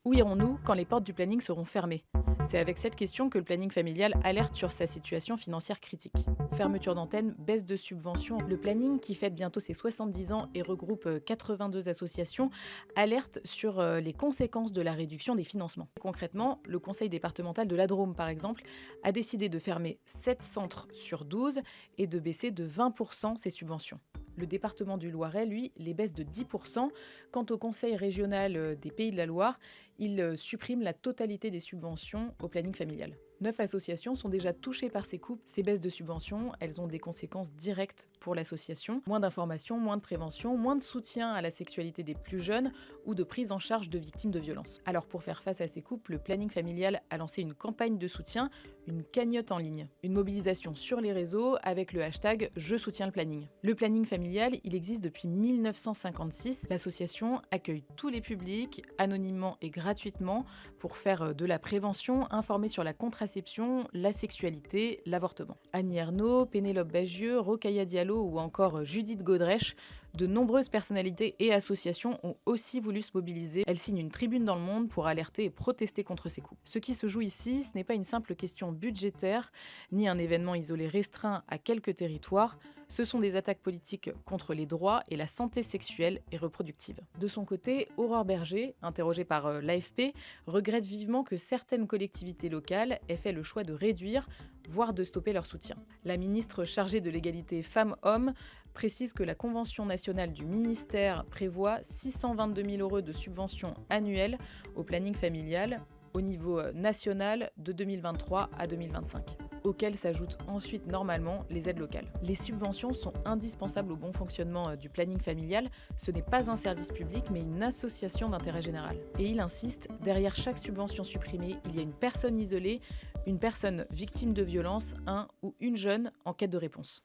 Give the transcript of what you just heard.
Où irons-nous quand les portes du planning seront fermées? C'est avec cette question que le planning familial alerte sur sa situation financière critique. Fermeture d'antenne, baisse de subventions, le planning, qui fête bientôt ses 70 ans et regroupe 82 associations, alerte sur les conséquences de la réduction des financements. Concrètement, le conseil départemental de la Drôme, par exemple, a décidé de fermer 7 centres sur 12 et de baisser de 20% ses subventions. Le département du Loiret, lui, les baisse de 10%. Quant au conseil régional des Pays de la Loire, il supprime la totalité des subventions au planning familial. 9 associations sont déjà touchées par ces coupes. Ces baisses de subventions, elles ont des conséquences directes pour l'association. Moins d'informations, moins de prévention, moins de soutien à la sexualité des plus jeunes ou de prise en charge de victimes de violences. Alors pour faire face à ces coupes, le planning familial a lancé une campagne de soutien, une cagnotte en ligne, une mobilisation sur les réseaux avec le hashtag Je soutiens le planning. Le planning familial, il existe depuis 1956. L'association accueille tous les publics, anonymement et gratuitement, pour faire de la prévention, informer sur la contraception, la sexualité, l'avortement. Annie Ernaux, Pénélope Bagieux, Rokhaya Diallo ou encore Judith Godrèche, de nombreuses personnalités et associations ont aussi voulu se mobiliser. Elles signent une tribune dans le monde pour alerter et protester contre ces coupes. Ce qui se joue ici, ce n'est pas une simple question budgétaire, ni un événement isolé restreint à quelques territoires, ce sont des attaques politiques contre les droits et la santé sexuelle et reproductive. De son côté, Aurore Berger, interrogée par l'AFP, regrette vivement que certaines collectivités locales aient fait le choix de réduire, voire de stopper leur soutien. La ministre chargée de l'égalité femmes-hommes précise que la Convention nationale du ministère prévoit 622 000 € de subventions annuelles au planning familial au niveau national de 2023 à 2025, auxquelles s'ajoutent ensuite normalement les aides locales. Les subventions sont indispensables au bon fonctionnement du planning familial. Ce n'est pas un service public, mais une association d'intérêt général. Et il insiste, derrière chaque subvention supprimée, il y a une personne isolée, une personne victime de violence, un ou une jeune en quête de réponse.